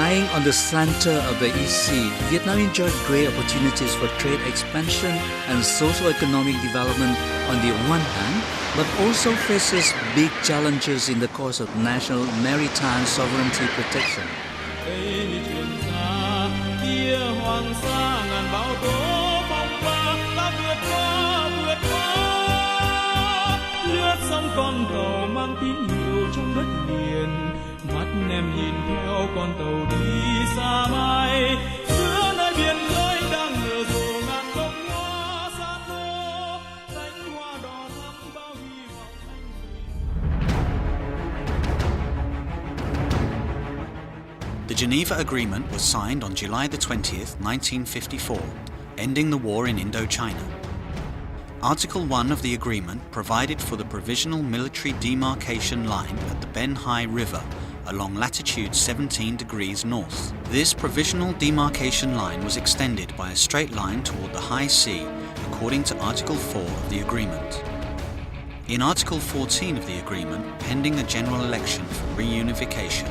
Lying on the center of the East Sea, Vietnam enjoyed great opportunities for trade expansion and socio-economic development on the one hand, but also faces big challenges in the course of national maritime sovereignty protection. Hoàng sa ngàn bão tố phong ba ta vượt qua lướt sóng con tàu mang tín hiệu trong đất liền mắt em nhìn theo con tàu đi xa mãi giữa nơi biển khơi đang nở rộ ngàn bông hoa xa tô cánh hoa đỏ thắm bao hy vọng The Geneva Agreement was signed on July the 20th, 1954, ending the war in Indochina. Article 1 of the agreement provided for the provisional military demarcation line at the Ben Hai River along latitude 17 degrees north. This provisional demarcation line was extended by a straight line toward the high sea, according to Article 4 of the agreement. In Article 14 of the agreement, pending a general election for reunification,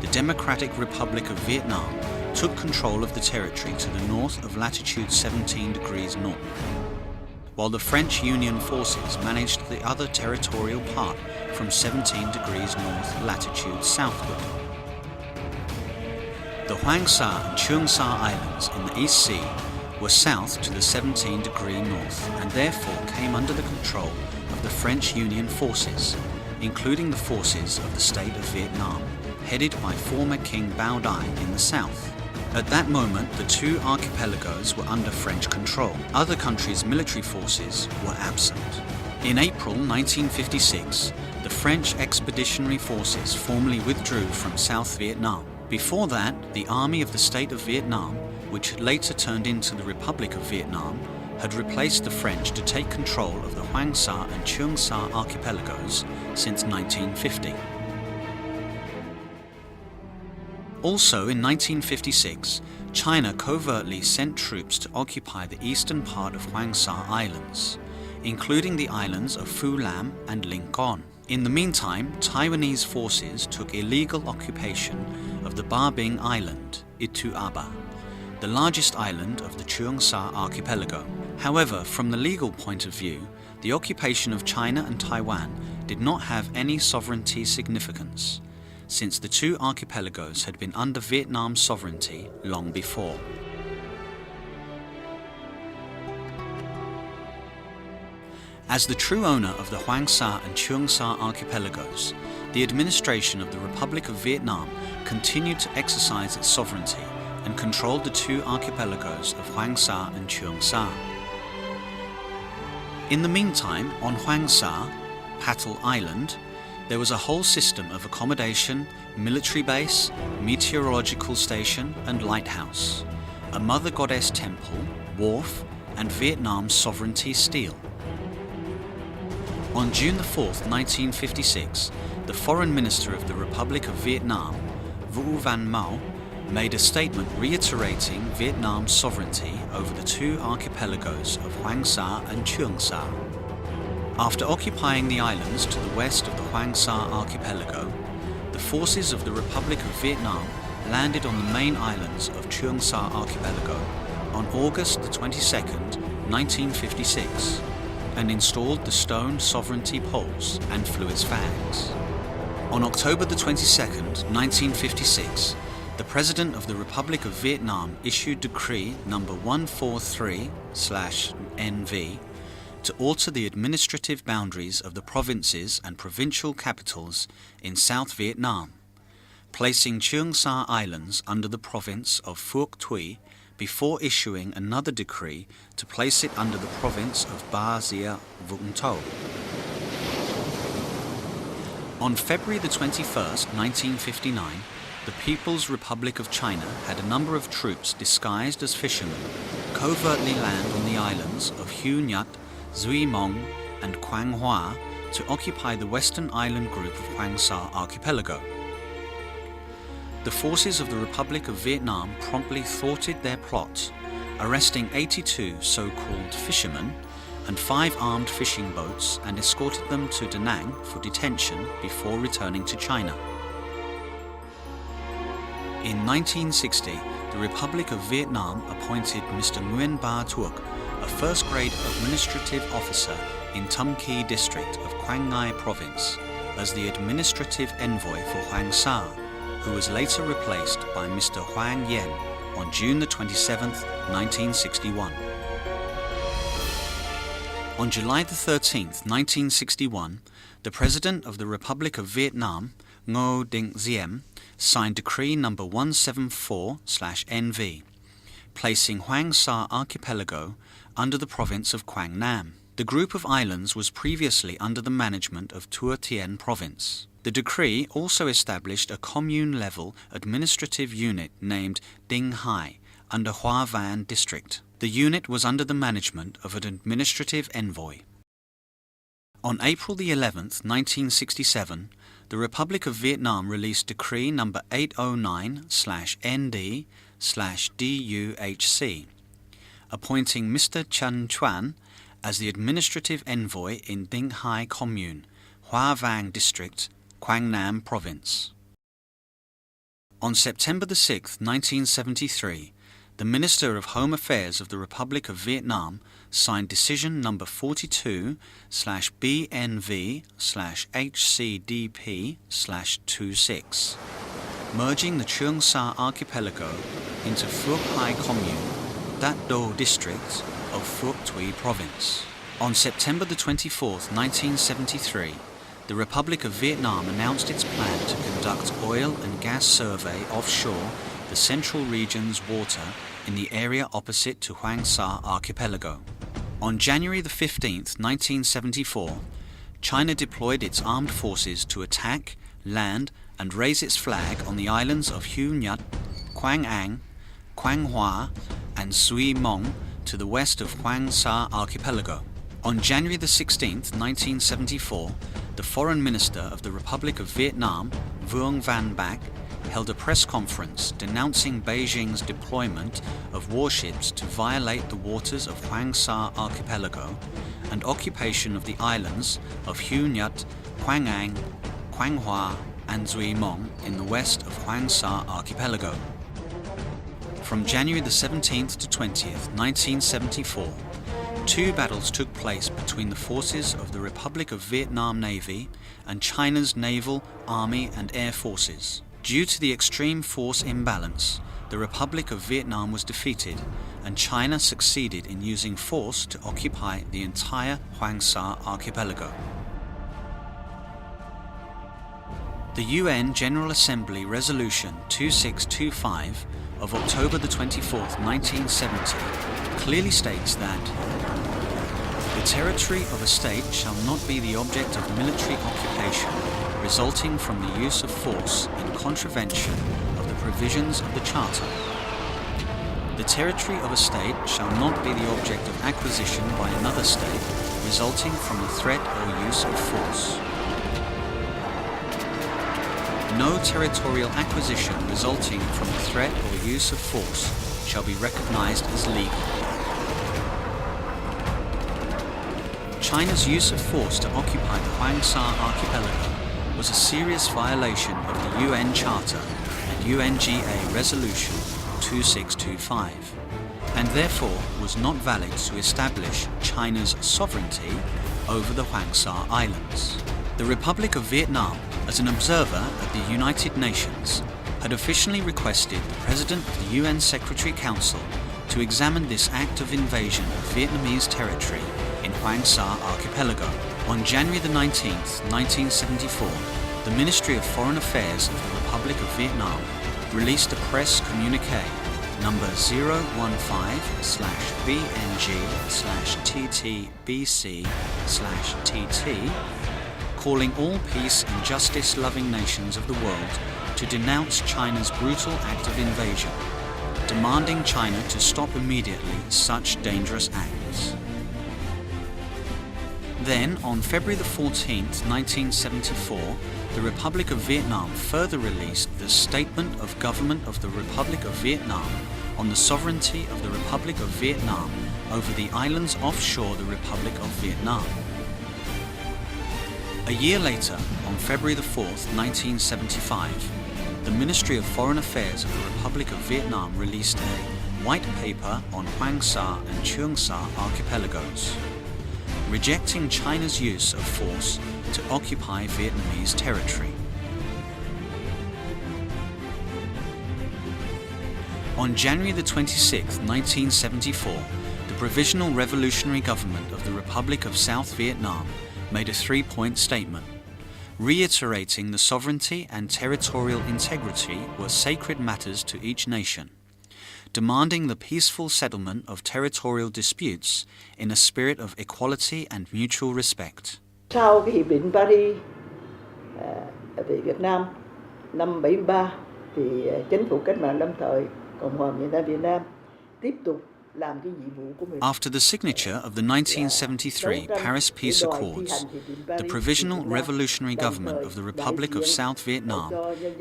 the Democratic Republic of Vietnam took control of the territory to the north of latitude 17 degrees north, while the French Union forces managed the other territorial part from 17 degrees north latitude southward. The Hoàng Sa and Trường Sa Islands in the East Sea were south to the 17-degree north and therefore came under the control of the French Union forces, including the forces of the state of Vietnam, headed by former King Bao Dai in the south. At that moment, the two archipelagos were under French control. Other countries' military forces were absent. In April 1956, the French Expeditionary Forces formally withdrew from South Vietnam. Before that, the Army of the State of Vietnam, which had later turned into the Republic of Vietnam, had replaced the French to take control of the Hoàng Sa and Trường Sa archipelagos since 1950. Also in 1956, China covertly sent troops to occupy the eastern part of Hoàng Sa Islands, including the islands of Phu Lam and Lincoln. In the meantime, Taiwanese forces took illegal occupation of the Ba Binh Island, Itu Aba, the largest island of the Trường Sa archipelago. However, from the legal point of view, the occupation of China and Taiwan did not have any sovereignty significance, since the two archipelagos had been under Vietnam's sovereignty long before. As the true owner of the Hoàng Sa and Trường Sa archipelagos, the administration of the Republic of Vietnam continued to exercise its sovereignty and controlled the two archipelagos of Hoàng Sa and Trường Sa. In the meantime, on Hoàng Sa, Pattle Island, there was a whole system of accommodation, military base, meteorological station and lighthouse, a Mother Goddess temple, wharf and Vietnam's sovereignty stele. On June 4, 1956, the Foreign Minister of the Republic of Vietnam, Vu Van Mao, made a statement reiterating Vietnam's sovereignty over the two archipelagos of Hoàng Sa and Trường Sa. After occupying the islands to the west of the Hoàng Sa archipelago, the forces of the Republic of Vietnam landed on the main islands of Trường Sa archipelago on August 22, 1956, and installed the stone sovereignty poles and flew its flags. On October 22, 1956, the President of the Republic of Vietnam issued Decree number 143/NV to alter the administrative boundaries of the provinces and provincial capitals in South Vietnam, placing Trường Sa Islands under the province of Phuoc Tuy before issuing another decree to place it under the province of Ba Gia Vũng Tàu. On February 21, 1959, the People's Republic of China had a number of troops disguised as fishermen covertly land on the islands of Hue Nhut, Duy Mong and Quang Hoa to occupy the western island group of Hoàng Sa archipelago. The forces of the Republic of Vietnam promptly thwarted their plot, arresting 82 so-called fishermen and 5 armed fishing boats and escorted them to Da Nang for detention before returning to China. In 1960, the Republic of Vietnam appointed Mr. Nguyen Ba Thuoc, a first-grade administrative officer in Tam Kỳ district of Quang Ngai province, as the administrative envoy for Hoàng Sa, who was later replaced by Mr. Hoàng Yen on June the 27th, 1961. On July the 13th, 1961, the President of the Republic of Vietnam, Ngo Dinh Diem, signed Decree No. 174/NV, placing Hoàng Sa Archipelago under the province of Quang Nam. The group of islands was previously under the management of Thừa Thiên Province. The decree also established a commune-level administrative unit named Dinh Hai under Hoa Van district. The unit was under the management of an administrative envoy. On April the 11th, 1967, the Republic of Vietnam released Decree No. 809/ND/DUHC, appointing Mr. Chun Chuan as the administrative envoy in Dinh Hai Commune, Hoa Vang District, Quang Nam Province. On September the 6th, 1973, the Minister of Home Affairs of the Republic of Vietnam signed Decision No. 42/BNV/HCDP/26, merging the Trường Sa Archipelago into Phuoc Hai Commune, Dat Do District of Phuoc Tuy Province. On September the 24th, 1973, the Republic of Vietnam announced its plan to conduct oil and gas survey offshore the central region's water in the area opposite to Hoàng Sa Archipelago. On January the 15th, 1974, China deployed its armed forces to attack, land and raise its flag on the islands of Hue Nhuat, Quang Anh, Quang Hoa and Sui Mong to the west of Hoàng Sa Archipelago. On January the 16th, 1974, the Foreign Minister of the Republic of Vietnam, Vuong Van Bac, held a press conference denouncing Beijing's deployment of warships to violate the waters of Hoàng Sa Archipelago and occupation of the islands of Hue Nhuat, Quang Anh, Quang Hoa and Sui Mong in the west of Hoàng Sa Archipelago. From January the 17th to 20th, 1974, two battles took place between the forces of the Republic of Vietnam Navy and China's naval, army and air forces. Due to the extreme force imbalance, the Republic of Vietnam was defeated and China succeeded in using force to occupy the entire Hoàng Sa Archipelago. The UN General Assembly Resolution 2625 of October the 24th, 1970 clearly states that the territory of a state shall not be the object of military occupation resulting from the use of force in contravention of the provisions of the Charter. The territory of a state shall not be the object of acquisition by another state resulting from the threat or use of force. No territorial acquisition resulting from the threat or use of force shall be recognized as legal. China's use of force to occupy the Hoàng Sa Archipelago was a serious violation of the UN Charter and UNGA Resolution 2625, and therefore was not valid to establish China's sovereignty over the Hoàng Sa Islands. The Republic of Vietnam, as an observer at the United Nations, had officially requested the President of the UN Secretary Council to examine this act of invasion of Vietnamese territory in Hoàng Sa Archipelago. On January the 19th, 1974, the Ministry of Foreign Affairs of the Republic of Vietnam released a press communiqué number 015/BNG/TTBC/TT, calling all peace and justice-loving nations of the world to denounce China's brutal act of invasion, demanding China to stop immediately such dangerous acts. Then, on February the 14th, 1974, the Republic of Vietnam further released the Statement of Government of the Republic of Vietnam on the sovereignty of the Republic of Vietnam over the islands offshore the Republic of Vietnam. A year later, on February the 4th, 1975, the Ministry of Foreign Affairs of the Republic of Vietnam released a white paper on Hoàng Sa and Trường Sa archipelagos, rejecting China's use of force to occupy Vietnamese territory. On January the 26th, 1974, the Provisional Revolutionary Government of the Republic of South Vietnam made a three-point statement, reiterating the sovereignty and territorial integrity were sacred matters to each nation, demanding the peaceful settlement of territorial disputes in a spirit of equality and mutual respect. Sau cái hiệp định Paris về Việt Nam năm 73 thì chính phủ cách mạng lâm thời Cộng hòa miền Nam Việt Nam tiếp tục làm cái nhiệm vụ của mình. After the signature of the 1973 Paris Peace Accords, the Provisional Revolutionary Government of the Republic of South Vietnam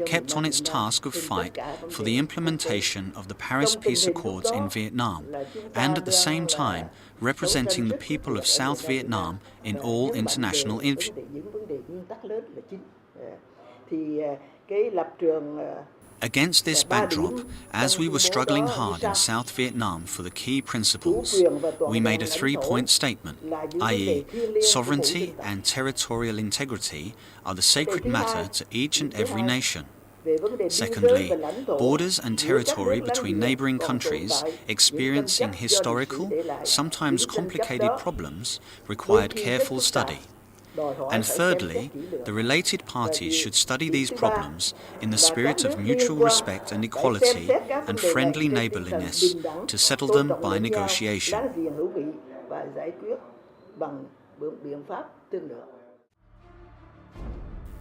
kept on its task of fight for the implementation of the Paris Peace Accords in Vietnam, and at the same time representing the people of South Vietnam in all international Against this backdrop, as we were struggling hard in South Vietnam for the key principles, we made a three-point statement, i.e., sovereignty and territorial integrity are the sacred matter to each and every nation. Secondly, borders and territory between neighbouring countries experiencing historical, sometimes complicated problems required careful study. And thirdly, the related parties should study these problems in the spirit of mutual respect and equality and friendly neighbourliness to settle them by negotiation.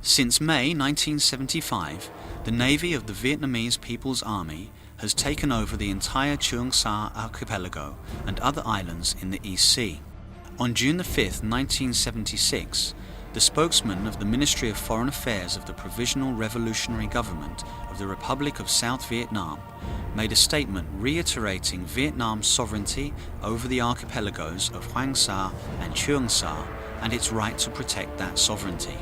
Since May 1975, the Navy of the Vietnamese People's Army has taken over the entire Trường Sa archipelago and other islands in the East Sea. On June 5, 1976, the spokesman of the Ministry of Foreign Affairs of the Provisional Revolutionary Government of the Republic of South Vietnam made a statement reiterating Vietnam's sovereignty over the archipelagos of Hoàng Sa and Trường Sa and its right to protect that sovereignty.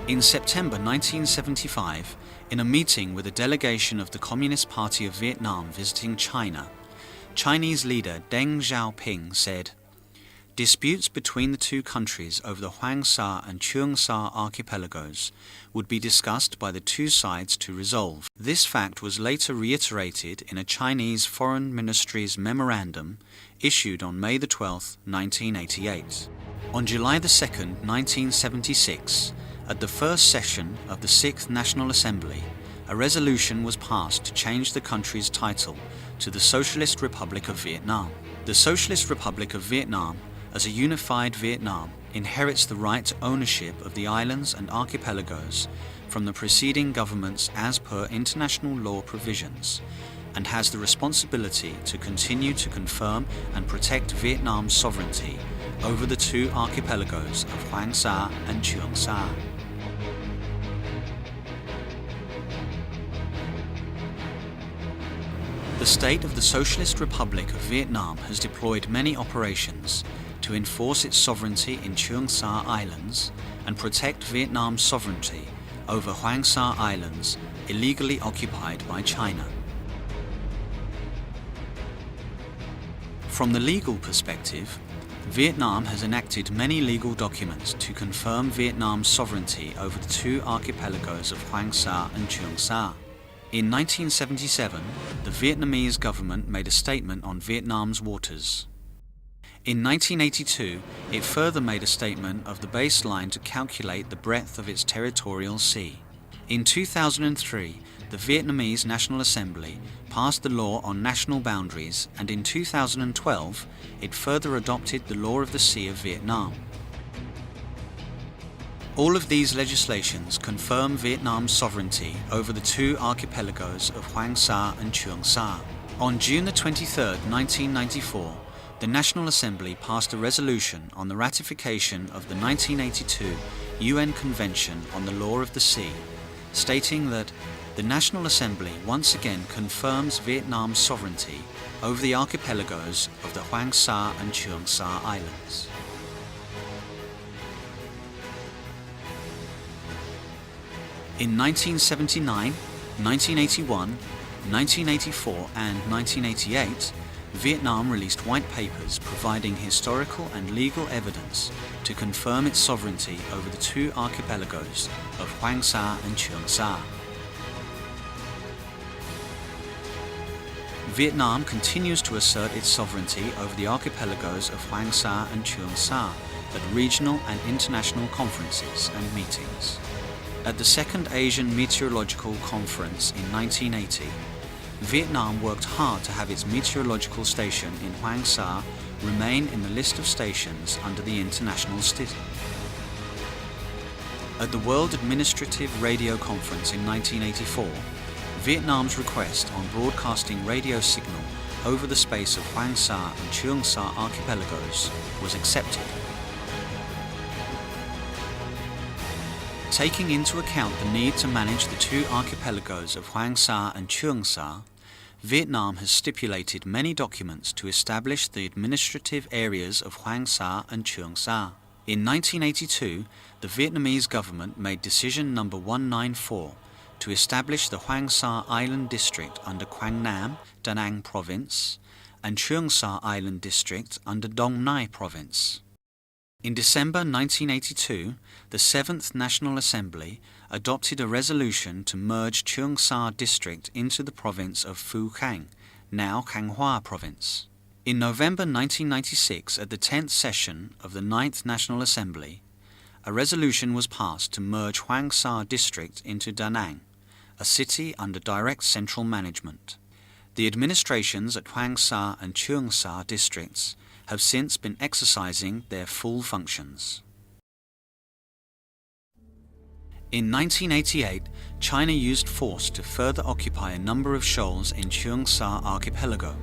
In September 1975, in a meeting with a delegation of the Communist Party of Vietnam visiting China, Chinese leader Deng Xiaoping said, "Disputes between the two countries over the Hoàng Sa and Trường Sa archipelagos would be discussed by the two sides to resolve." This fact was later reiterated in a Chinese Foreign Ministry's memorandum issued on May 12, 1988. On July 2, 1976, at the first session of the 6th National Assembly, a resolution was passed to change the country's title to the Socialist Republic of Vietnam. The Socialist Republic of Vietnam, as a unified Vietnam, inherits the right to ownership of the islands and archipelagos from the preceding governments as per international law provisions, and has the responsibility to continue to confirm and protect Vietnam's sovereignty over the two archipelagos of Hoàng Sa and Trường Sa. The state of the Socialist Republic of Vietnam has deployed many operations to enforce its sovereignty in Trường Sa Islands and protect Vietnam's sovereignty over Hoàng Sa Islands illegally occupied by China. From the legal perspective, Vietnam has enacted many legal documents to confirm Vietnam's sovereignty over the two archipelagos of Hoàng Sa and Trường Sa. In 1977, the Vietnamese government made a statement on Vietnam's waters. In 1982, it further made a statement of the baseline to calculate the breadth of its territorial sea. In 2003, the Vietnamese National Assembly passed the law on national boundaries, and in 2012, it further adopted the law of the Sea of Vietnam. All of these legislations confirm Vietnam's sovereignty over the two archipelagos of Hoàng Sa and Trường Sa. On June 23, 1994, the National Assembly passed a resolution on the ratification of the 1982 UN Convention on the Law of the Sea, stating that the National Assembly once again confirms Vietnam's sovereignty over the archipelagos of the Hoàng Sa and Trường Sa Islands. In 1979, 1981, 1984 and 1988, Vietnam released white papers providing historical and legal evidence to confirm its sovereignty over the two archipelagos of Hoàng Sa and Trường Sa. Vietnam continues to assert its sovereignty over the archipelagos of Hoàng Sa and Trường Sa at regional and international conferences and meetings. At the Second Asian Meteorological Conference in 1980, Vietnam worked hard to have its meteorological station in Hoàng Sa remain in the list of stations under the international statute. At the World Administrative Radio Conference in 1984, Vietnam's request on broadcasting radio signal over the space of Hoàng Sa and Trường Sa archipelagos was accepted. Taking into account the need to manage the two archipelagos of Hoàng Sa and Trường Sa, Vietnam has stipulated many documents to establish the administrative areas of Hoàng Sa and Trường Sa. In 1982, the Vietnamese government made decision number 194 to establish the Hoàng Sa Island District under Quang Nam, Da Nang Province, and Trường Sa Island District under Dong Nai Province. In December 1982, the 7th National Assembly adopted a resolution to merge Trường Sa District into the province of Phu Khanh, now Khanh Hoa Province. In November 1996, at the 10th session of the 9th National Assembly, a resolution was passed to merge Hoàng Sa District into Da Nang, a city under direct central management. The administrations at Hoàng Sa and Trường Sa districts have since been exercising their full functions. In 1988, China used force to further occupy a number of shoals in Trường Sa archipelago.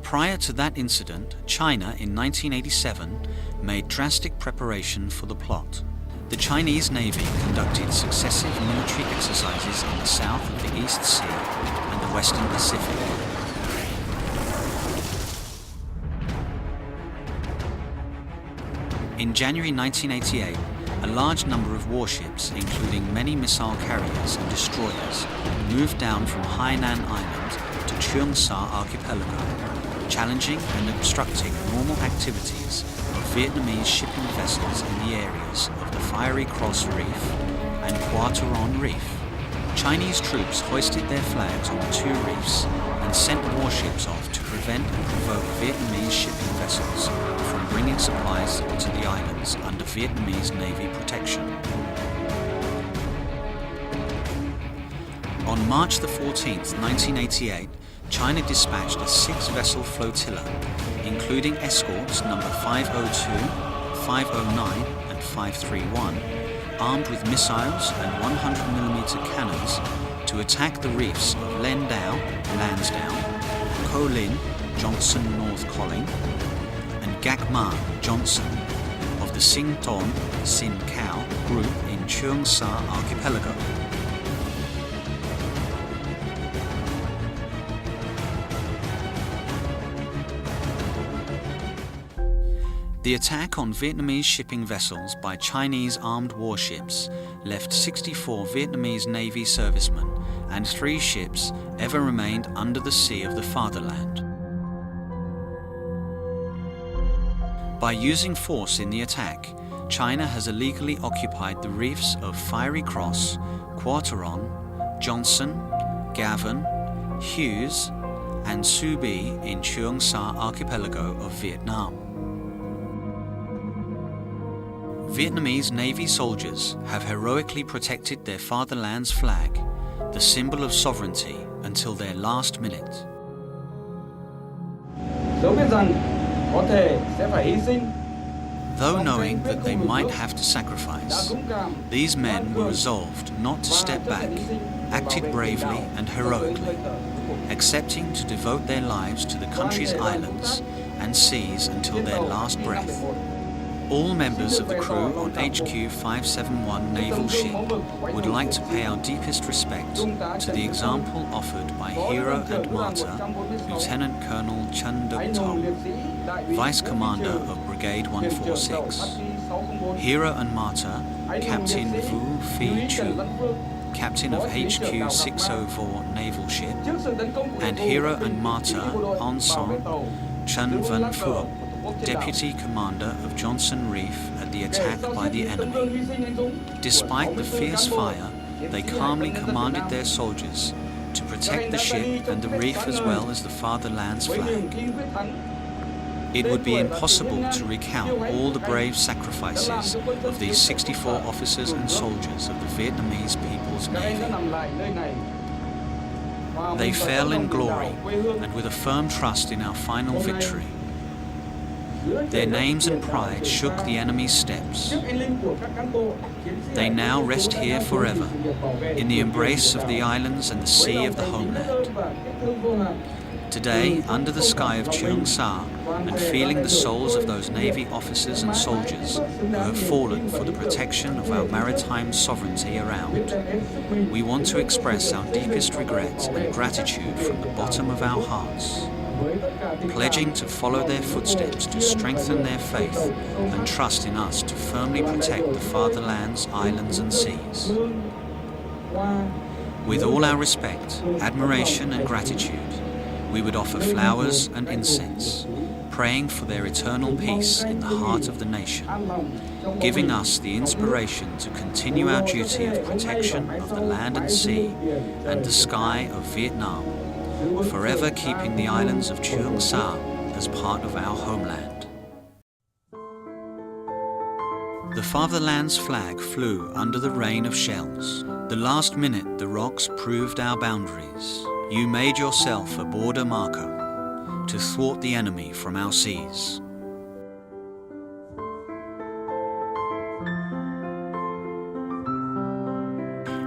Prior to that incident, China in 1987 made drastic preparation for the plot. The Chinese Navy conducted successive military exercises in the south of the East Sea and the Western Pacific. In January 1988, a large number of warships, including many missile carriers and destroyers, moved down from Hainan Island to Trường Sa archipelago, challenging and obstructing normal activities of Vietnamese shipping vessels in the areas of the Fiery Cross Reef and Qua Turon Reef. Chinese troops hoisted their flags on the two reefs and sent warships off to prevent and provoke Vietnamese shipping vessels from bringing supplies to the islands under Vietnamese Navy protection. On March 14, 1988, China dispatched a 6-vessel flotilla, including escorts number 502, 509 and 531, armed with missiles and 100mm cannons to attack the reefs of Len Dao, Lansdowne, Ko Lin, Johnson North Colling, and Gak Ma, Johnson, of the Sing Ton, Sin Cao group in Trường Sa archipelago. The attack on Vietnamese shipping vessels by Chinese armed warships left 64 Vietnamese Navy servicemen and 3 ships ever remained under the sea of the fatherland. By using force in the attack, China has illegally occupied the reefs of Fiery Cross, Qua Turon, Johnson, Gavin, Hughes, and Su Bi in Trường Sa archipelago of Vietnam. Vietnamese Navy soldiers have heroically protected their fatherland's flag, the symbol of sovereignty, until their last minute. Though knowing that they might have to sacrifice, these men were resolved not to step back, acted bravely and heroically, accepting to devote their lives to the country's islands and seas until their last breath. All members of the crew on HQ 571 naval ship would like to pay our deepest respect to the example offered by hero and martyr Lieutenant Colonel Chun Duk Tong, Vice Commander of Brigade 146, Hero and martyr Captain Vu Phi Chu, captain of HQ 604 naval ship, and hero and martyr On Song Chen Van Phuoc, deputy commander of Johnson Reef at the attack by the enemy. Despite the fierce fire, they calmly commanded their soldiers to protect the ship and the reef as well as the fatherland's flag. It would be impossible to recount all the brave sacrifices of these 64 officers and soldiers of the Vietnamese People's Navy. They fell in glory and with a firm trust in our final victory. Their names and pride shook the enemy's steps. They now rest here forever, in the embrace of the islands and the sea of the homeland. Today, under the sky of Trường Sa, and feeling the souls of those Navy officers and soldiers who have fallen for the protection of our maritime sovereignty around, we want to express our deepest regret and gratitude from the bottom of our hearts, pledging to follow their footsteps to strengthen their faith and trust in us to firmly protect the fatherland's islands and seas. With all our respect, admiration and gratitude, we would offer flowers and incense, praying for their eternal peace in the heart of the nation, giving us the inspiration to continue our duty of protection of the land and sea and the sky of Vietnam, forever keeping the islands of Trường Sa as part of our homeland. The fatherland's flag flew under the rain of shells. The last minute the rocks proved our boundaries. You made yourself a border marker to thwart the enemy from our seas.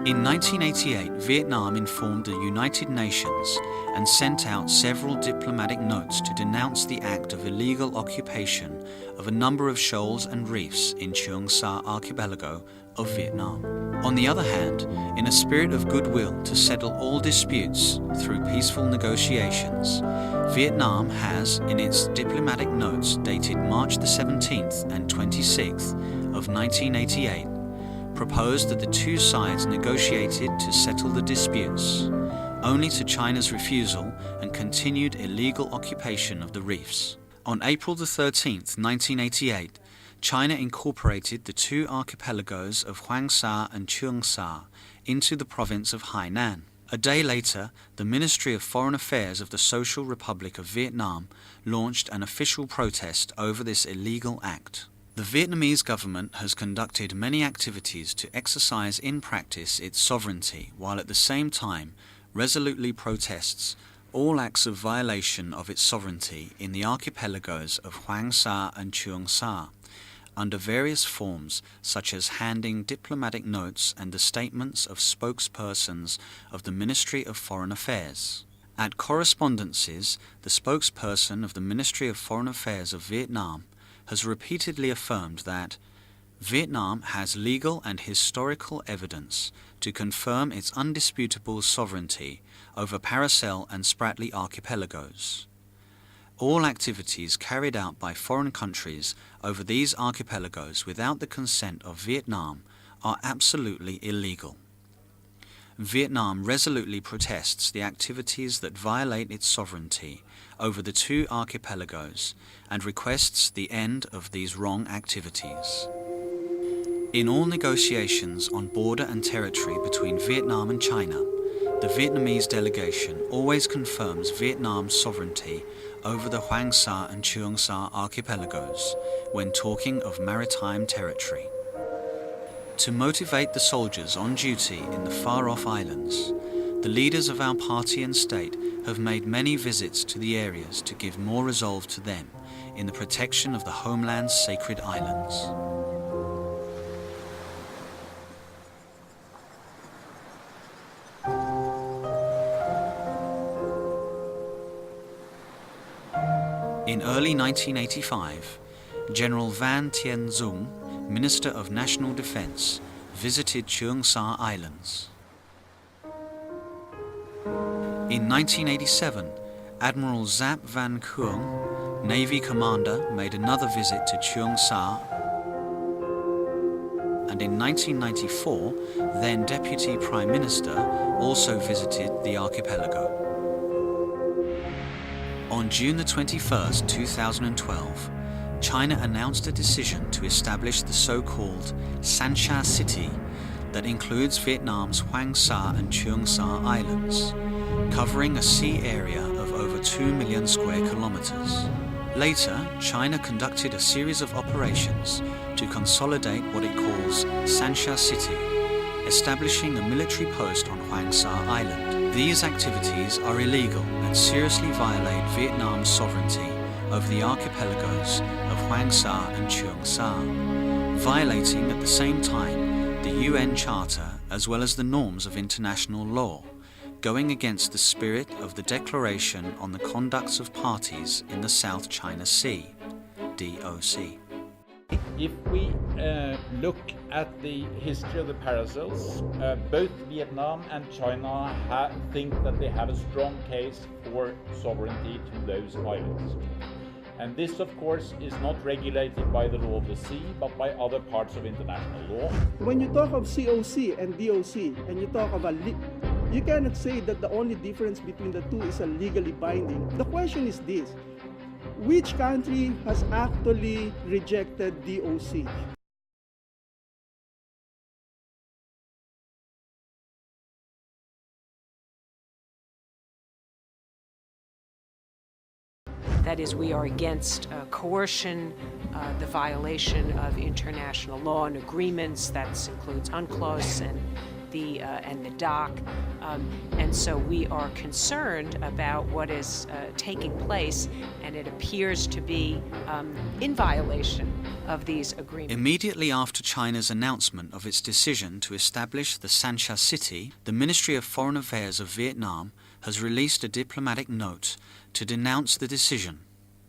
In 1988, Vietnam informed the United Nations and sent out several diplomatic notes to denounce the act of illegal occupation of a number of shoals and reefs in Trường Sa archipelago of Vietnam. On the other hand, in a spirit of goodwill to settle all disputes through peaceful negotiations, Vietnam has, in its diplomatic notes dated March the 17th and 26th of 1988, proposed that the two sides negotiated to settle the disputes, only to China's refusal and continued illegal occupation of the reefs. On April the 13th, 1988, China incorporated the two archipelagos of Hoàng Sa and Trường Sa into the province of Hainan. A day later, the Ministry of Foreign Affairs of the Social Republic of Vietnam launched an official protest over this illegal act. The Vietnamese government has conducted many activities to exercise in practice its sovereignty, while at the same time resolutely protests all acts of violation of its sovereignty in the archipelagos of Hoàng Sa and Trường Sa, under various forms such as handing diplomatic notes and the statements of spokespersons of the Ministry of Foreign Affairs. At correspondences, the spokesperson of the Ministry of Foreign Affairs of Vietnam has repeatedly affirmed that Vietnam has legal and historical evidence to confirm its undisputable sovereignty over Paracel and Spratly archipelagos. All activities carried out by foreign countries over these archipelagos without the consent of Vietnam are absolutely illegal. Vietnam resolutely protests the activities that violate its sovereignty over the two archipelagos and requests the end of these wrong activities. In all negotiations on border and territory between Vietnam and China, the Vietnamese delegation always confirms Vietnam's sovereignty over the Hoàng Sa and Trường Sa archipelagos when talking of maritime territory. To motivate the soldiers on duty in the far-off islands, the leaders of our party and state have made many visits to the areas to give more resolve to them in the protection of the homeland's sacred islands. In early 1985, General Van Thien Dung, Minister of National Defense, visited Trường Sa Islands. In 1987, Admiral Giáp Văn Khương, Navy Commander, made another visit to Trường Sa. and in 1994, then Deputy Prime Minister also visited the archipelago. On June the 21st, 2012, China announced a decision to establish the so-called Sanxia City that includes Vietnam's Hoàng Sa and Trường Sa Islands, covering a sea area of over 2 million square kilometers. Later, China conducted a series of operations to consolidate what it calls Sanxia City, establishing a military post on Hoàng Sa Island. These activities are illegal and seriously violate Vietnam's sovereignty over the archipelagos of Hoàng Sa and Trường Sa, violating at the same time the UN Charter as well as the norms of international law, going against the spirit of the Declaration on the Conducts of Parties in the South China Sea, DOC. If we look at the history of the paracels, both Vietnam and China think that they have a strong case for sovereignty to those islands. And this, of course, is not regulated by the law of the sea, but by other parts of international law. When you talk of COC and DOC, and you talk about you cannot say that the only difference between the two is a legally binding. The question is this: which country has actually rejected DOC? That is, we are against coercion, the violation of international law and agreements. That includes UNCLOS and the DOC. And so we are concerned about what is taking place, and it appears to be in violation of these agreements. Immediately after China's announcement of its decision to establish the Sanxia City, the Ministry of Foreign Affairs of Vietnam has released a diplomatic note to denounce the decision.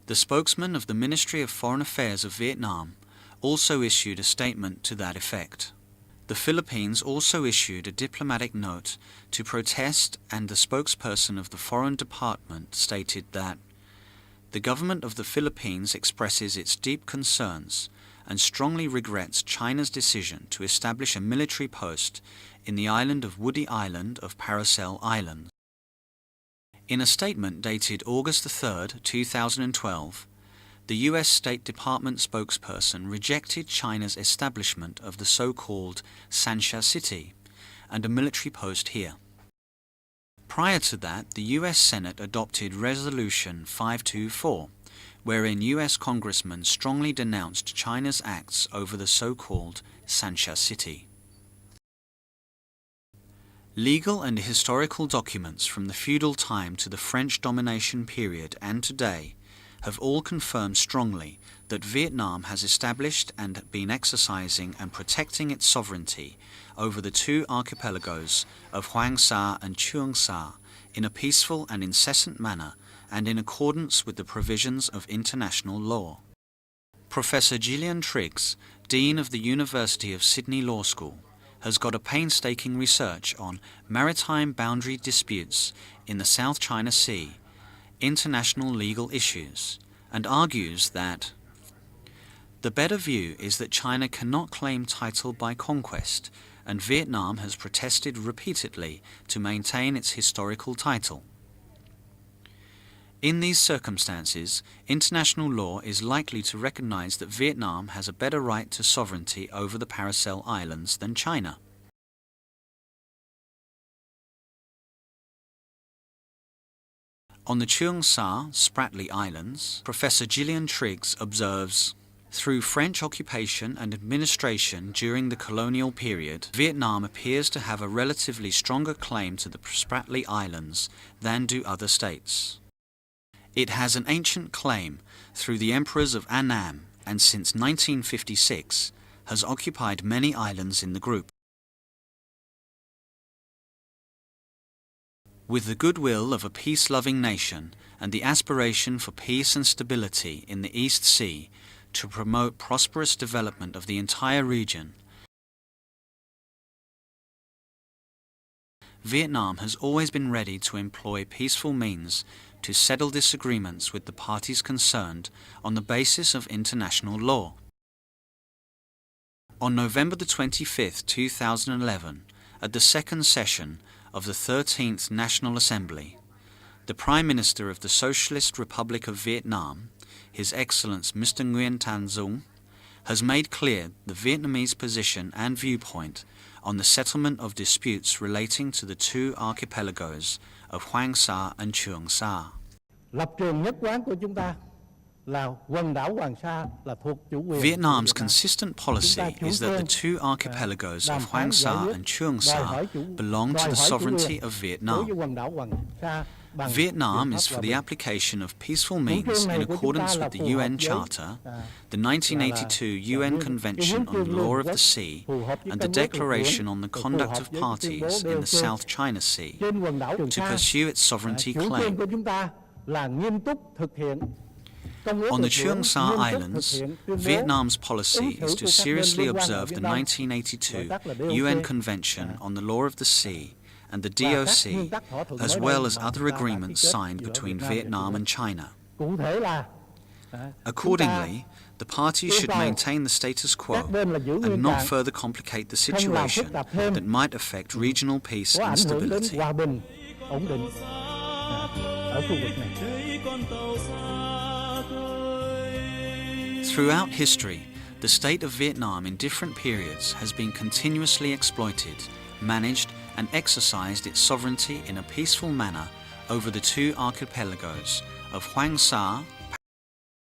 The spokesman of the Ministry of Foreign Affairs of Vietnam also issued a statement to that effect. The Philippines also issued a diplomatic note to protest, and the spokesperson of the Foreign Department stated that the government of the Philippines expresses its deep concerns and strongly regrets China's decision to establish a military post in the island of Woody Island of Paracel Islands. In a statement dated August 3, 2012, the U.S. State Department spokesperson rejected China's establishment of the so-called Sanxia City and a military post here. Prior to that, the U.S. Senate adopted Resolution 524, wherein U.S. congressmen strongly denounced China's acts over the so-called Sanxia City. Legal and historical documents from the feudal time to the French domination period and today have all confirmed strongly that Vietnam has established and been exercising and protecting its sovereignty over the two archipelagos of Hoàng Sa and Trường Sa in a peaceful and incessant manner and in accordance with the provisions of international law. Professor Gillian Triggs, Dean of the University of Sydney Law School, has got a painstaking research on maritime boundary disputes in the South China Sea, international legal issues, and argues that the better view is that China cannot claim title by conquest, and Vietnam has protested repeatedly to maintain its historical title. In these circumstances, international law is likely to recognize that Vietnam has a better right to sovereignty over the Paracel Islands than China. On the Trường Sa, Spratly Islands, Professor Gillian Triggs observes, through French occupation and administration during the colonial period, Vietnam appears to have a relatively stronger claim to the Spratly Islands than do other states. It has an ancient claim through the emperors of Annam, and since 1956 has occupied many islands in the group. With the goodwill of a peace-loving nation and the aspiration for peace and stability in the East Sea to promote prosperous development of the entire region, Vietnam has always been ready to employ peaceful means to settle disagreements with the parties concerned on the basis of international law. On November the 25th, 2011, at the second session of the 13th National Assembly, the Prime Minister of the Socialist Republic of Vietnam, His Excellency Mr. Nguyen Thanh Dung, has made clear the Vietnamese position and viewpoint on the settlement of disputes relating to the two archipelagos of Hoàng Sa and Trường Sa. Lập trường nhất quán của chúng ta là quần đảo Hoàng Sa là thuộc chủ quyền. Vietnam's consistent policy is that the two archipelagos of Hoàng Sa and Trường Sa belong to the sovereignty of Vietnam. Vietnam is for the application of peaceful means in accordance with the UN Charter, the 1982 UN Convention on the Law of the Sea, and the Declaration on the Conduct of Parties in the South China Sea, to pursue its sovereignty claim. On the Trường Sa Islands, Vietnam's policy is to seriously observe the 1982 UN Convention on the Law of the Sea and the DOC, as well as other agreements signed between Vietnam and China. Accordingly, the parties should maintain the status quo and not further complicate the situation that might affect regional peace and stability. Throughout history, the state of Vietnam in different periods has been continuously exploited, managed and exercised its sovereignty in a peaceful manner over the two archipelagos of Hoàng Sa